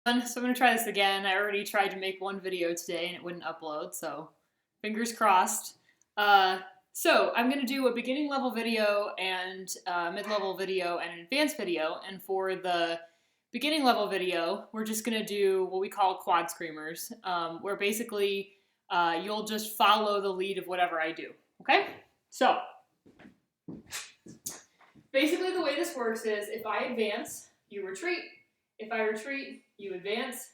So I'm going to try this again. I already tried to make one video today and it wouldn't upload, so fingers crossed. So I'm going to do a beginning level video and mid-level video and an advanced video. And for the beginning level video, we're just going to do what we call quad screamers, where basically you'll just follow the lead of whatever I do. Okay? So basically the way this works is if I advance, you retreat. If I retreat, you advance.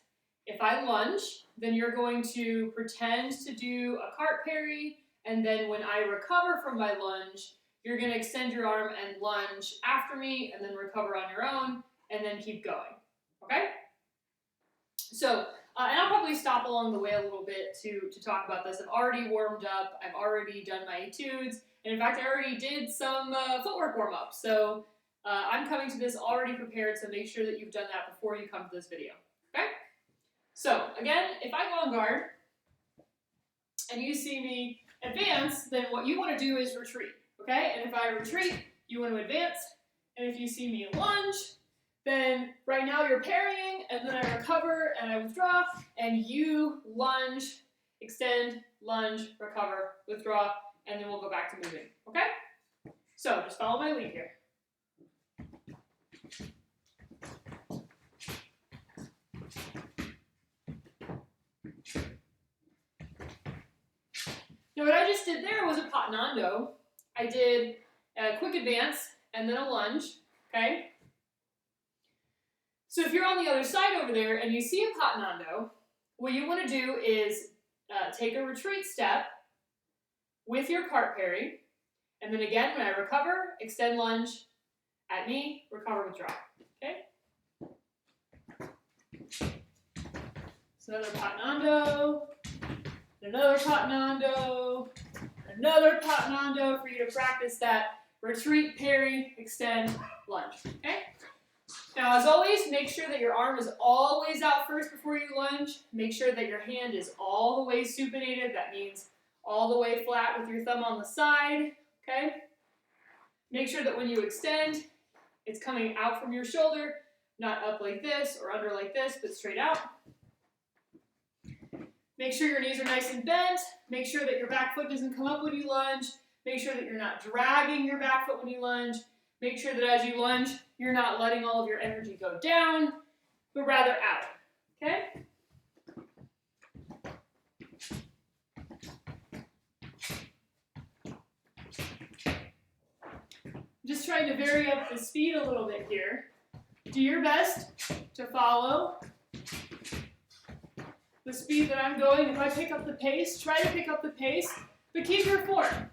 If I lunge, then you're going to pretend to do a cart parry, and then when I recover from my lunge, you're going to extend your arm and lunge after me, and then recover on your own, and then keep going. Okay? So, and I'll probably stop along the way a little bit to talk about this. I've already warmed up. I've already done my etudes, and in fact, I already did some footwork warm-up. So I'm coming to this already prepared, so make sure that you've done that before you come to this video. Okay? So, again, if I go on guard, and you see me advance, then what you want to do is retreat. Okay? And if I retreat, you want to advance. And if you see me lunge, then right now you're parrying, and then I recover, and I withdraw, and you lunge, extend, lunge, recover, withdraw, and then we'll go back to moving. Okay? So, just follow my lead here. Now what I just did there was a patinando. I did a quick advance and then a lunge, okay? So if you're on the other side over there and you see a patinando, what you want to do is take a retreat step with your cart parry, and then again when I recover, extend lunge at me, recover, withdraw, okay? So another patinando. Another patinando, another patinando for you to practice that retreat, parry, extend, lunge, okay? Now, as always, make sure that your arm is always out first before you lunge. Make sure that your hand is all the way supinated. That means all the way flat with your thumb on the side, okay? Make sure that when you extend, it's coming out from your shoulder, not up like this or under like this, but straight out. Make sure your knees are nice and bent. Make sure that your back foot doesn't come up when you lunge. Make sure that you're not dragging your back foot when you lunge. Make sure that as you lunge, you're not letting all of your energy go down, but rather out, okay? Just trying to vary up the speed a little bit here. Do your best to follow the speed that I'm going. If I pick up the pace, try to pick up the pace, but keep your form.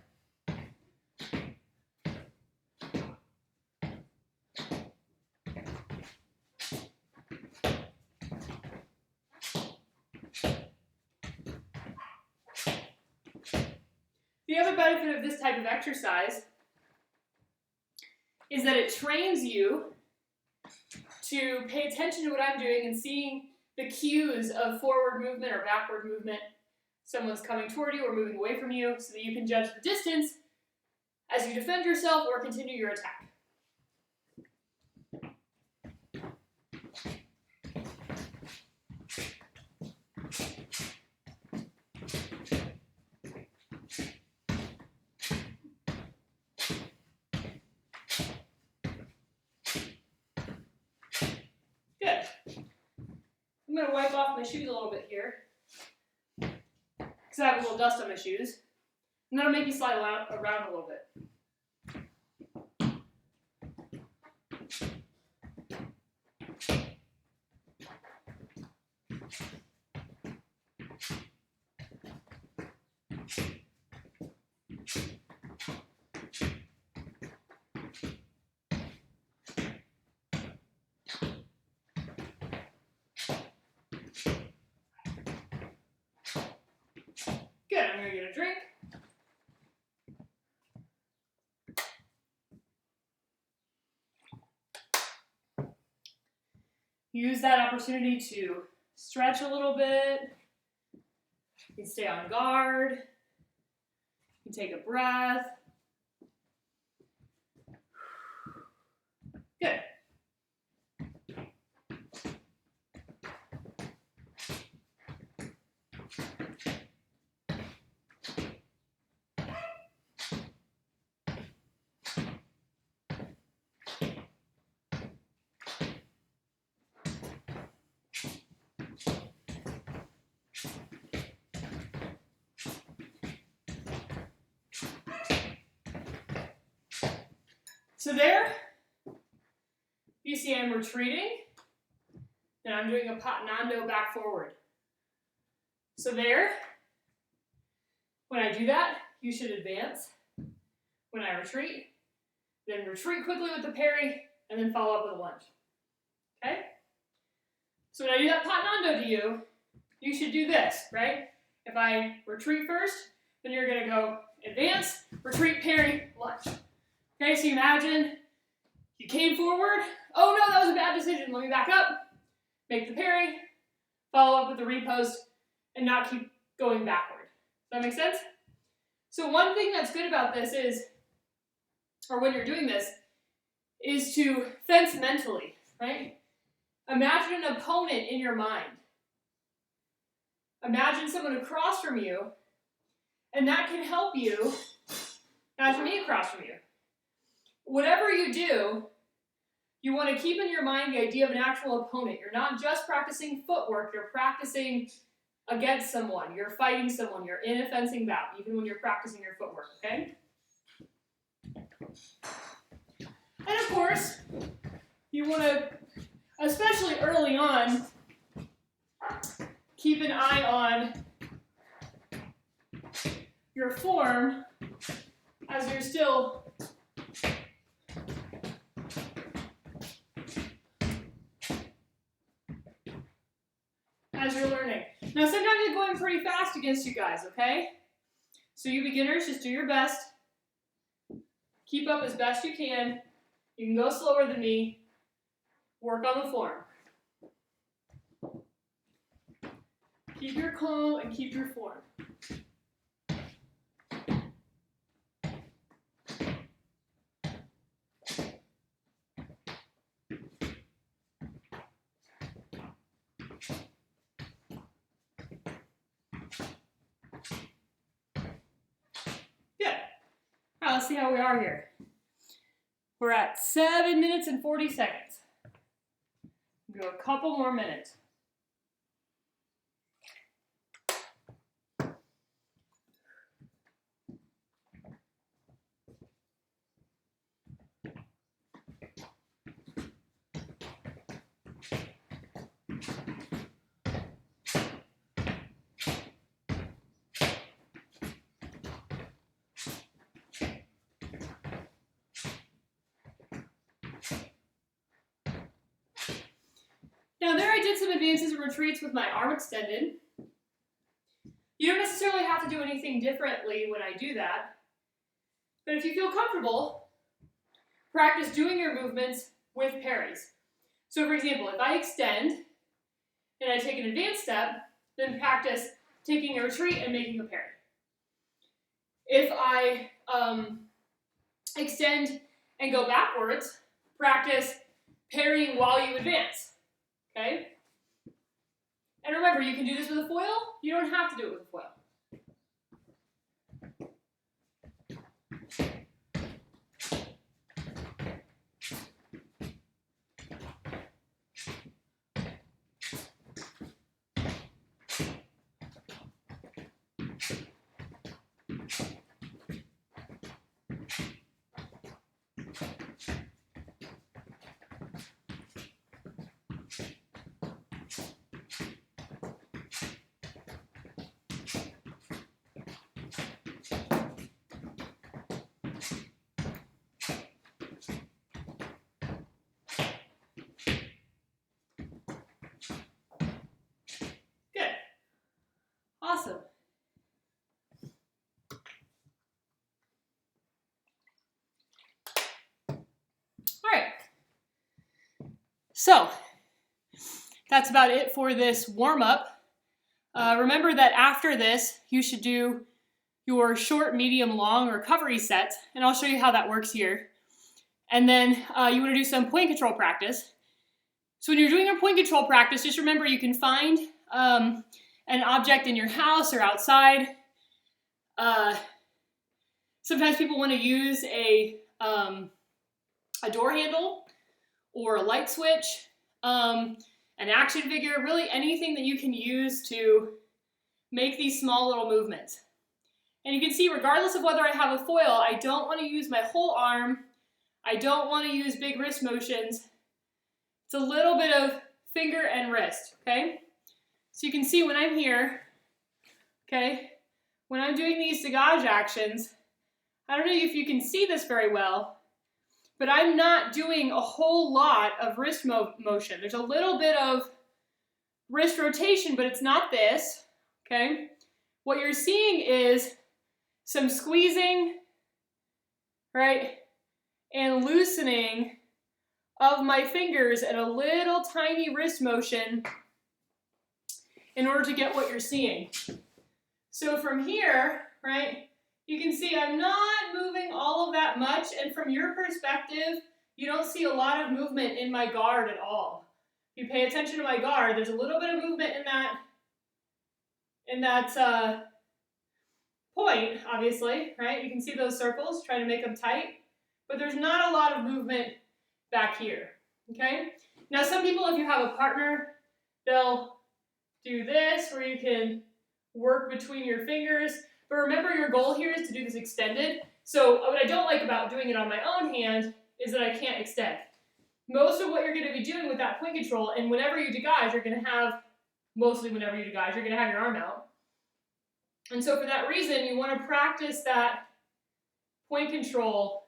The other benefit of this type of exercise is that it trains you to pay attention to what I'm doing and seeing the cues of forward movement or backward movement. Someone's coming toward you or moving away from you so that you can judge the distance as you defend yourself or continue your attack. Good. I'm going to wipe off my shoes a little bit here because I have a little dust on my shoes. And that'll make you slide around a little bit. Good, I'm going to get a drink. Use that opportunity to stretch a little bit. You can stay on guard. You can take a breath. Good. So there, you see I'm retreating, and I'm doing a patinando back forward. So there, when I do that, you should advance. When I retreat, then retreat quickly with the parry, and then follow up with a lunge. Okay? So when I do that patinando to you, you should do this, right? If I retreat first, then you're going to go advance, retreat, parry, lunge. Okay, so you imagine you came forward. Oh no, that was a bad decision. Let me back up, make the parry, follow up with the repost, and not keep going backward. Does that make sense? So one thing that's good about this is, or when you're doing this, is to fence mentally, right? Imagine an opponent in your mind. Imagine someone across from you, and that can help you. Imagine me across from you. Whatever you do, you want to keep in your mind the idea of an actual opponent. You're not just practicing footwork, you're practicing against someone, you're fighting someone, you're in a fencing bout, even when you're practicing your footwork, okay? And of course, you want to, especially early on, keep an eye on your form as you're still learning. Now sometimes it's going pretty fast against you guys, okay? So you beginners, just do your best. Keep up as best you can. You can go slower than me. Work on the form. Keep your calm and keep your form. Good. All right, let's see how we are here. We're at 7 minutes and 40 seconds. We'll go a couple more minutes. Now there I did some advances and retreats with my arm extended. You don't necessarily have to do anything differently when I do that. But if you feel comfortable, practice doing your movements with parries. So for example, if I extend and I take an advanced step, then practice taking a retreat and making a parry. If I extend and go backwards, practice parrying while you advance. Okay? And remember, you can do this with a foil. You don't have to do it with a foil. Awesome. All right. So that's about it for this warm-up. Remember that after this, you should do your short, medium, long recovery set, and I'll show you how that works here. And then you want to do some point control practice. So when you're doing your point control practice, just remember you can find an object in your house or outside. Sometimes people want to use a door handle or a light switch, an action figure, really anything that you can use to make these small little movements. And you can see, regardless of whether I have a foil, I don't want to use my whole arm. I don't want to use big wrist motions. It's a little bit of finger and wrist, okay? So you can see when I'm here, okay, when I'm doing these dégage actions, I don't know if you can see this very well, but I'm not doing a whole lot of wrist motion. There's a little bit of wrist rotation, but it's not this, okay? What you're seeing is some squeezing, right, and loosening of my fingers and a little tiny wrist motion in order to get what you're seeing. So from here, right, you can see I'm not moving all of that much, and from your perspective, you don't see a lot of movement in my guard at all. If you pay attention to my guard, there's a little bit of movement in that point, obviously, right? You can see those circles, trying to make them tight, but there's not a lot of movement back here, okay? Now, some people, if you have a partner, they'll do this, where you can work between your fingers, but remember your goal here is to do this extended. So what I don't like about doing it on my own hand is that I can't extend. Most of what you're going to be doing with that point control, and whenever you dégage, you're going to have, mostly whenever you dégage, you're going to have your arm out. And so for that reason, you want to practice that point control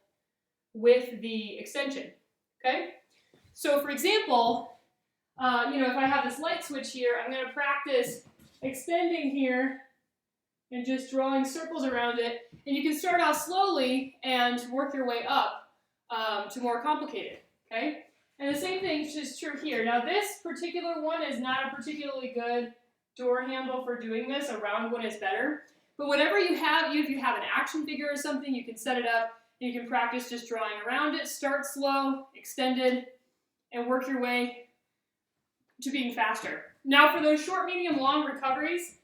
with the extension, okay? So for example, if I have this light switch here, I'm going to practice extending here and just drawing circles around it. And you can start out slowly and work your way up to more complicated, okay? And the same thing is true here. Now this particular one is not a particularly good door handle for doing this. A round one is better. But whatever you have, if you have an action figure or something, you can set it up and you can practice just drawing around it. Start slow, extended, and work your way to being faster. Now for those short, medium, long recoveries,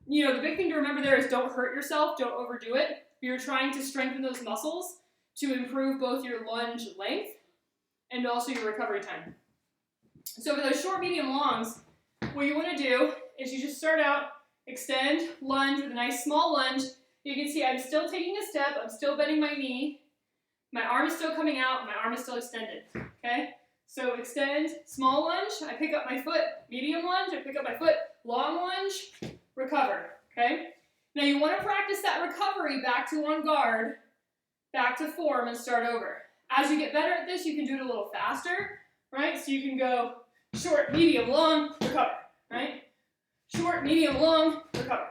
the big thing to remember there is don't hurt yourself, don't overdo it. You're trying to strengthen those muscles to improve both your lunge length and also your recovery time. So for those short, medium, longs, what you want to do is you just start out, extend, lunge with a nice small lunge. You can see I'm still taking a step, I'm still bending my knee, my arm is still coming out, my arm is still extended, okay? So extend, small lunge, I pick up my foot, medium lunge, I pick up my foot, long lunge, recover, okay? Now you want to practice that recovery back to on guard, back to form, and start over. As you get better at this, you can do it a little faster, right? So you can go short, medium, long, recover, right? Short, medium, long, recover.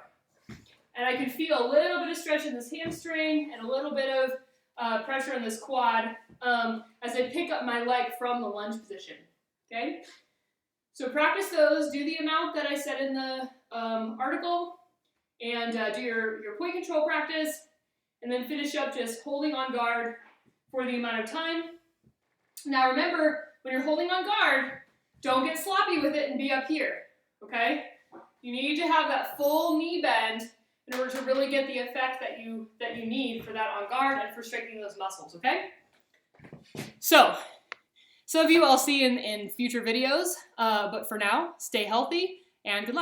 And I can feel a little bit of stretch in this hamstring and a little bit of pressure in this quad as I pick up my leg from the lunge position, okay? So practice those, do the amount that I said in the article, and do your point control practice, and then finish up just holding on guard for the amount of time. Now remember, when you're holding on guard, don't get sloppy with it and be up here, okay? You need to have that full knee bend in order to really get the effect that you need for that on guard and for strengthening those muscles, okay? So, some of you I'll see in future videos, but for now, stay healthy and good luck.